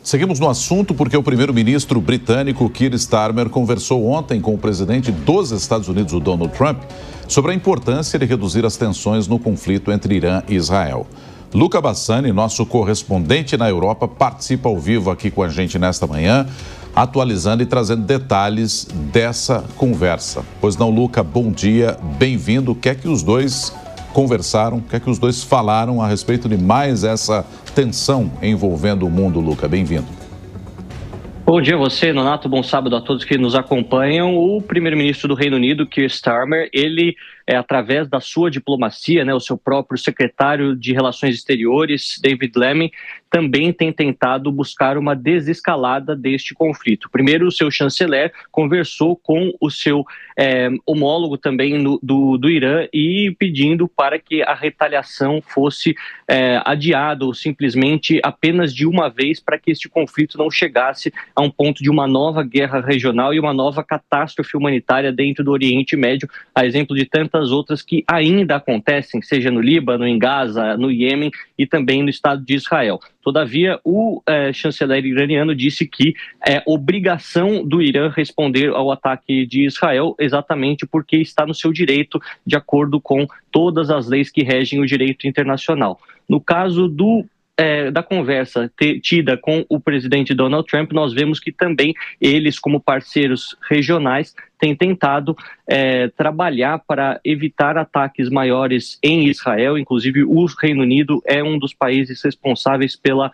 Seguimos no assunto porque o primeiro-ministro britânico Keir Starmer conversou ontem com o presidente dos Estados Unidos, o Donald Trump, sobre a importância de reduzir as tensões no conflito entre Irã e Israel. Luca Bassani, nosso correspondente na Europa, participa ao vivo aqui com a gente nesta manhã, atualizando e trazendo detalhes dessa conversa. Pois não, Luca, bom dia, bem-vindo. O que é que os dois conversaram, o que é que os dois falaram a respeito de mais essa tensão envolvendo o mundo, Luca? Bem-vindo. Bom dia a você, Nonato. Bom sábado a todos que nos acompanham. O primeiro-ministro do Reino Unido, Keir Starmer, ele, através da sua diplomacia, o seu próprio secretário de Relações Exteriores, David Lammy, também tem tentado buscar uma desescalada deste conflito. Primeiro, o seu chanceler conversou com o seu homólogo também do Irã e pedindo para que a retaliação fosse adiada ou simplesmente apenas de uma vez para que este conflito não chegasse a um ponto de uma nova guerra regional e uma nova catástrofe humanitária dentro do Oriente Médio, a exemplo de tantas outras que ainda acontecem, seja no Líbano, em Gaza, no Iêmen e também no Estado de Israel. Todavia, o chanceler iraniano disse que é obrigação do Irã responder ao ataque de Israel exatamente porque está no seu direito, de acordo com todas as leis que regem o direito internacional. No caso da conversa tida com o presidente Donald Trump, nós vemos que também eles, como parceiros regionais, têm tentado trabalhar para evitar ataques maiores em Israel. Inclusive, o Reino Unido é um dos países responsáveis pela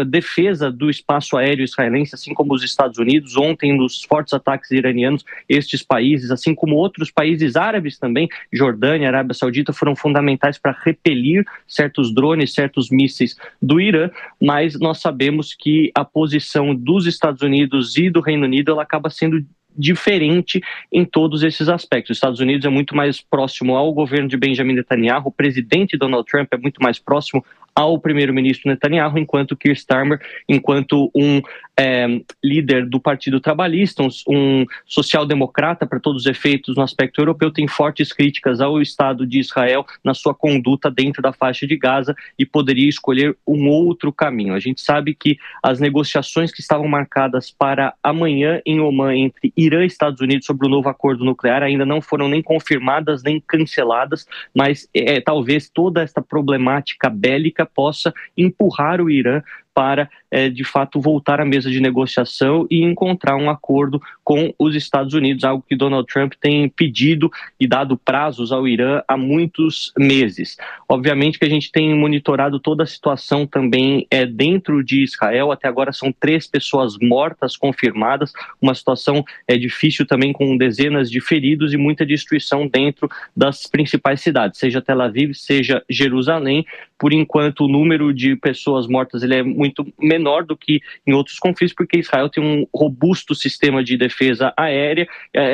defesa do espaço aéreo israelense, assim como os Estados Unidos. Ontem, nos fortes ataques iranianos, estes países, assim como outros países árabes também, Jordânia, Arábia Saudita, foram fundamentais para repelir certos drones, certos mísseis do Irã, mas nós sabemos que a posição dos Estados Unidos e do Reino Unido ela acaba sendo diferente em todos esses aspectos. Os Estados Unidos é muito mais próximo ao governo de Benjamin Netanyahu, o presidente Donald Trump é muito mais próximo ao primeiro-ministro Netanyahu, enquanto Keir Starmer, enquanto um líder do Partido Trabalhista, um social-democrata para todos os efeitos no aspecto europeu, tem fortes críticas ao Estado de Israel na sua conduta dentro da faixa de Gaza e poderia escolher um outro caminho. A gente sabe que as negociações que estavam marcadas para amanhã em Omã entre Irã e Estados Unidos sobre o novo acordo nuclear ainda não foram nem confirmadas nem canceladas, mas talvez toda esta problemática bélica possa empurrar o Irã para, de fato, voltar à mesa de negociação e encontrar um acordo com os Estados Unidos, algo que Donald Trump tem pedido e dado prazos ao Irã há muitos meses. Obviamente que a gente tem monitorado toda a situação também dentro de Israel. Até agora são 3 pessoas mortas confirmadas, uma situação difícil também com dezenas de feridos e muita destruição dentro das principais cidades, seja Tel Aviv, seja Jerusalém. Por enquanto, o número de pessoas mortas ele é muito menor do que em outros conflitos, porque Israel tem um robusto sistema de defesa aérea,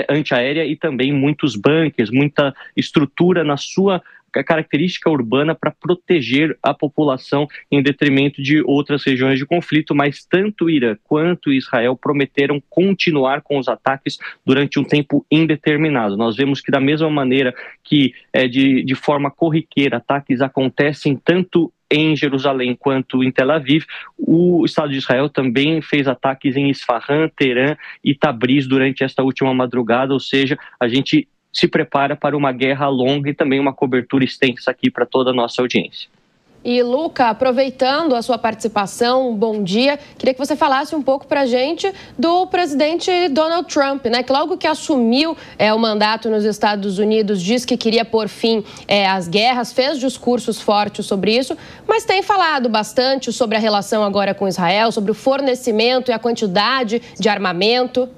antiaérea e também muitos bunkers, muita estrutura na sua característica urbana para proteger a população em detrimento de outras regiões de conflito, mas tanto Irã quanto Israel prometeram continuar com os ataques durante um tempo indeterminado. Nós vemos que da mesma maneira que de forma corriqueira ataques acontecem tanto em Jerusalém quanto em Tel Aviv, o Estado de Israel também fez ataques em Isfahan, Teherã e Tabriz durante esta última madrugada, ou seja, a gente se prepara para uma guerra longa e também uma cobertura extensa aqui para toda a nossa audiência. E, Luca, aproveitando a sua participação, bom dia, queria que você falasse um pouco para a gente do presidente Donald Trump, que logo que assumiu o mandato nos Estados Unidos, disse que queria pôr fim às guerras, fez discursos fortes sobre isso, mas tem falado bastante sobre a relação agora com Israel, sobre o fornecimento e a quantidade de armamento.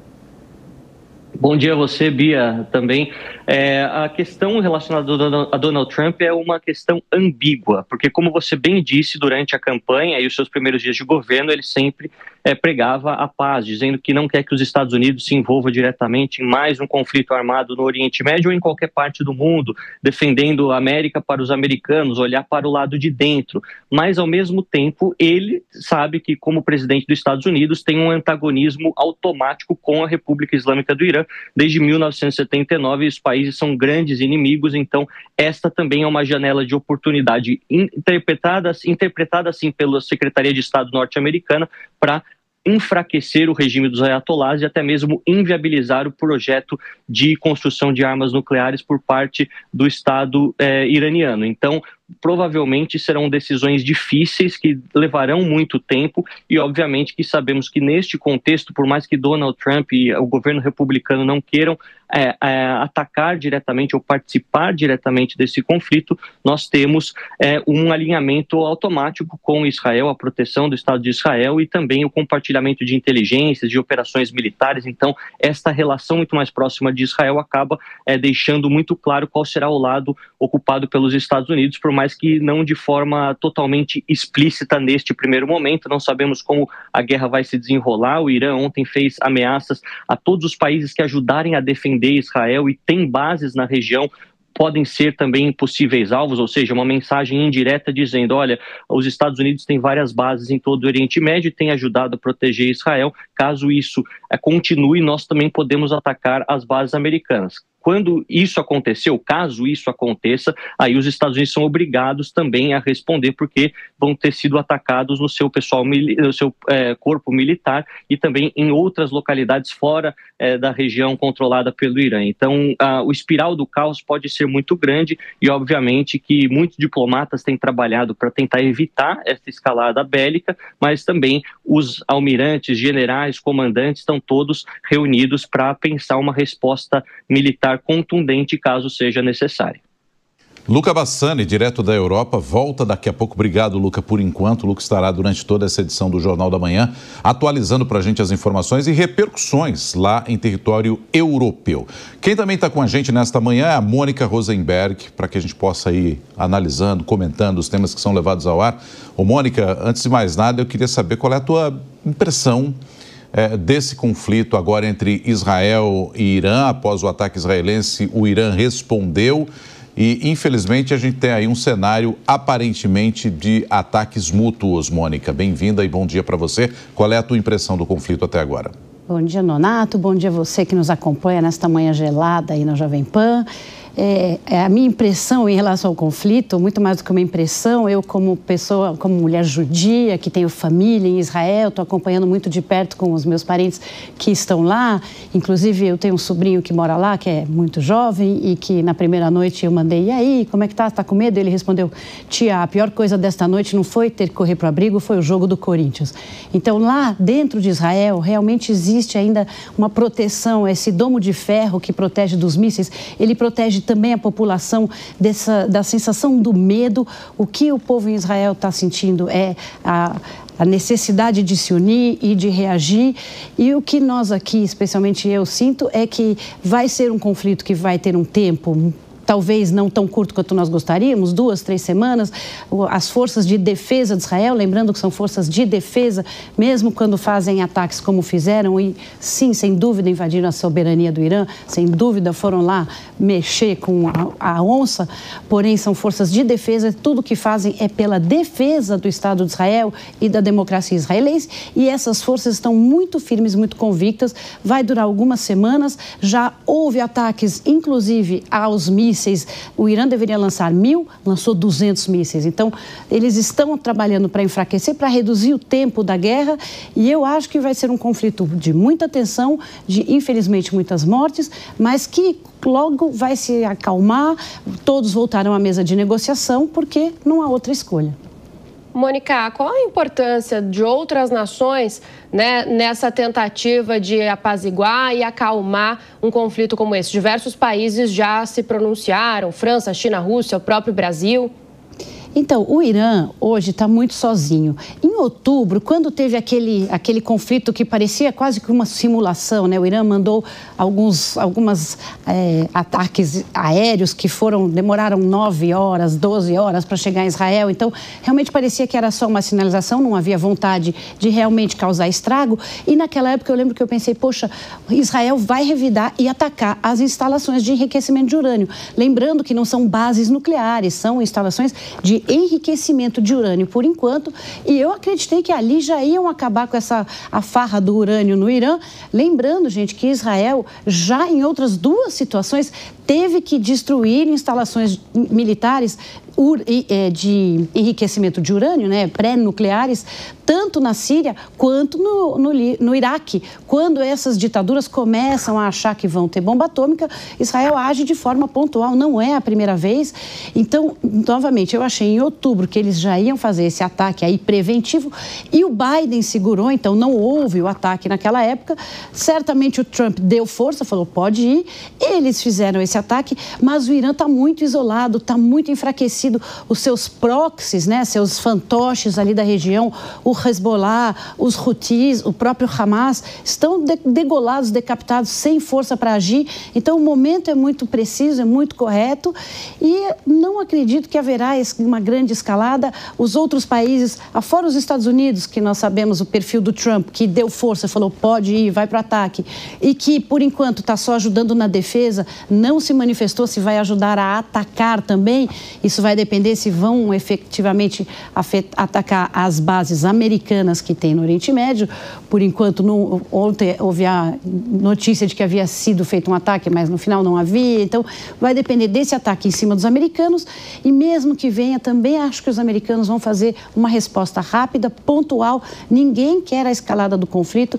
Bom dia a você, Bia, também. A questão relacionada a Donald Trump é uma questão ambígua, porque como você bem disse, durante a campanha e os seus primeiros dias de governo, ele sempre pregava a paz, dizendo que não quer que os Estados Unidos se envolvam diretamente em mais um conflito armado no Oriente Médio ou em qualquer parte do mundo, defendendo a América para os americanos, olhar para o lado de dentro. Mas, ao mesmo tempo, ele sabe que, como presidente dos Estados Unidos, tem um antagonismo automático com a República Islâmica do Irã. Desde 1979, os países são grandes inimigos, então esta também é uma janela de oportunidade interpretada assim pela Secretaria de Estado norte-americana para enfraquecer o regime dos ayatolás e até mesmo inviabilizar o projeto de construção de armas nucleares por parte do Estado iraniano. Então, provavelmente serão decisões difíceis que levarão muito tempo e, obviamente, que sabemos que neste contexto, por mais que Donald Trump e o governo republicano não queiram atacar diretamente ou participar diretamente desse conflito, nós temos um alinhamento automático com Israel, a proteção do Estado de Israel e também o compartilhamento de inteligências, de operações militares. Então, esta relação muito mais próxima de Israel acaba deixando muito claro qual será o lado ocupado pelos Estados Unidos, por mais que não de forma totalmente explícita neste primeiro momento. Não sabemos como a guerra vai se desenrolar. O Irã ontem fez ameaças a todos os países que ajudarem a defender Israel e tem bases na região, podem ser também possíveis alvos, ou seja, uma mensagem indireta dizendo, olha, os Estados Unidos têm várias bases em todo o Oriente Médio e têm ajudado a proteger Israel. Caso isso continue, nós também podemos atacar as bases americanas. Quando isso aconteceu, caso isso aconteça, aí os Estados Unidos são obrigados também a responder, porque vão ter sido atacados no seu corpo militar e também em outras localidades fora da região controlada pelo Irã. Então, o espiral do caos pode ser muito grande e, obviamente, que muitos diplomatas têm trabalhado para tentar evitar essa escalada bélica, mas também os almirantes, generais, comandantes estão todos reunidos para pensar uma resposta militar contundente caso seja necessário. Luca Bassani, direto da Europa, volta daqui a pouco. Obrigado, Luca, por enquanto. O Luca estará durante toda essa edição do Jornal da Manhã, atualizando para a gente as informações e repercussões lá em território europeu. Quem também está com a gente nesta manhã é a Mônica Rosenberg, para que a gente possa ir analisando, comentando os temas que são levados ao ar. Ô, Mônica, antes de mais nada, eu queria saber qual é a tua impressão desse conflito agora entre Israel e Irã. Após o ataque israelense, o Irã respondeu e, infelizmente, a gente tem aí um cenário aparentemente de ataques mútuos. Mônica, bem-vinda e bom dia para você. Qual é a tua impressão do conflito até agora? Bom dia, Nonato. Bom dia a você que nos acompanha nesta manhã gelada aí na Jovem Pan. A minha impressão em relação ao conflito, muito mais do que uma impressão, eu como pessoa, como mulher judia, que tenho família em Israel, estou acompanhando muito de perto com os meus parentes que estão lá. Inclusive, eu tenho um sobrinho que mora lá, que é muito jovem, e que na primeira noite eu mandei, e aí, como é que tá? Tá com medo? Ele respondeu, tia, a pior coisa desta noite não foi ter que correr para o abrigo, foi o jogo do Corinthians. Então, lá dentro de Israel, realmente existe ainda uma proteção, esse domo de ferro que protege dos mísseis, ele protege também a população da sensação do medo. O que o povo em Israel está sentindo é a necessidade de se unir e de reagir. E o que nós aqui, especialmente eu, sinto é que vai ser um conflito que vai ter um tempo talvez não tão curto quanto nós gostaríamos, 2, 3 semanas. As forças de defesa de Israel, lembrando que são forças de defesa, mesmo quando fazem ataques como fizeram, e sim, sem dúvida, invadiram a soberania do Irã, sem dúvida foram lá mexer com a onça, porém são forças de defesa, tudo que fazem é pela defesa do Estado de Israel e da democracia israelense, e essas forças estão muito firmes, muito convictas. Vai durar algumas semanas, já houve ataques, inclusive aos mísseis. O Irã deveria lançar 1.000, lançou 200 mísseis. Então, eles estão trabalhando para enfraquecer, para reduzir o tempo da guerra, e eu acho que vai ser um conflito de muita tensão, de, infelizmente, muitas mortes, mas que logo vai se acalmar, todos voltarão à mesa de negociação, porque não há outra escolha. Mônica, qual a importância de outras nações, né, nessa tentativa de apaziguar e acalmar um conflito como esse? Diversos países já se pronunciaram, França, China, Rússia, o próprio Brasil. Então, o Irã hoje está muito sozinho. Em outubro, quando teve aquele conflito que parecia quase que uma simulação, né? O Irã mandou alguns ataques aéreos que demoraram 9 horas, 12 horas para chegar em Israel. Então, realmente parecia que era só uma sinalização, não havia vontade de realmente causar estrago. E naquela época eu lembro que eu pensei, poxa, Israel vai revidar e atacar as instalações de enriquecimento de urânio. Lembrando que não são bases nucleares, são instalações de enriquecimento de urânio por enquanto, e eu acreditei que ali já iam acabar com a farra do urânio no Irã. Lembrando, gente, que Israel já em outras 2 situações teve que destruir instalações militares de enriquecimento de urânio, né, pré-nucleares, tanto na Síria quanto no Iraque. Quando essas ditaduras começam a achar que vão ter bomba atômica, Israel age de forma pontual, não é a primeira vez. Então, novamente, eu achei em outubro que eles já iam fazer esse ataque aí preventivo e o Biden segurou, então não houve o ataque naquela época. Certamente o Trump deu força, falou pode ir, eles fizeram esse ataque, mas o Irã está muito isolado, está muito enfraquecido. Os seus proxies, né, seus fantoches ali da região, o Hezbollah, os Houthis, o próprio Hamas, estão degolados, decapitados, sem força para agir. Então, o momento é muito preciso, é muito correto e não acredito que haverá uma grande escalada. Os outros países, afora os Estados Unidos, que nós sabemos o perfil do Trump, que deu força, falou pode ir, vai para o ataque, e que, por enquanto, está só ajudando na defesa, não se manifestou se vai ajudar a atacar também. Isso vai depender se vão efetivamente atacar as bases americanas que tem no Oriente Médio. Por enquanto, ontem houve a notícia de que havia sido feito um ataque, mas no final não havia. Então, vai depender desse ataque em cima dos americanos e mesmo que venha, também acho que os americanos vão fazer uma resposta rápida, pontual. Ninguém quer a escalada do conflito,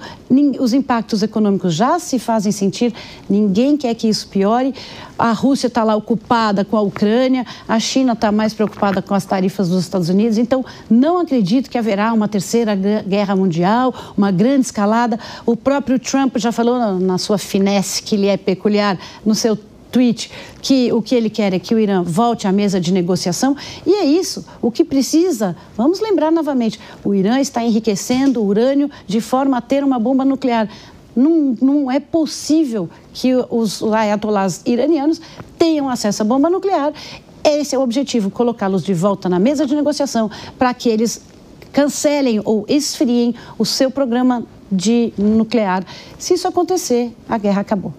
os impactos econômicos já se fazem sentir, ninguém quer que isso piore. A Rússia está lá ocupada com a Ucrânia, a China está mais preocupada com as tarifas dos Estados Unidos, então não acredito que haverá uma terceira guerra mundial, uma grande escalada. O próprio Trump já falou na sua finesse, que lhe é peculiar, no seu tweet, que o que ele quer é que o Irã volte à mesa de negociação e é isso, o que precisa, vamos lembrar novamente, o Irã está enriquecendo urânio de forma a ter uma bomba nuclear. Não é possível que os ayatollahs iranianos tenham acesso à bomba nuclear. Esse é o objetivo, colocá-los de volta na mesa de negociação para que eles cancelem ou esfriem o seu programa nuclear. Se isso acontecer, a guerra acabou.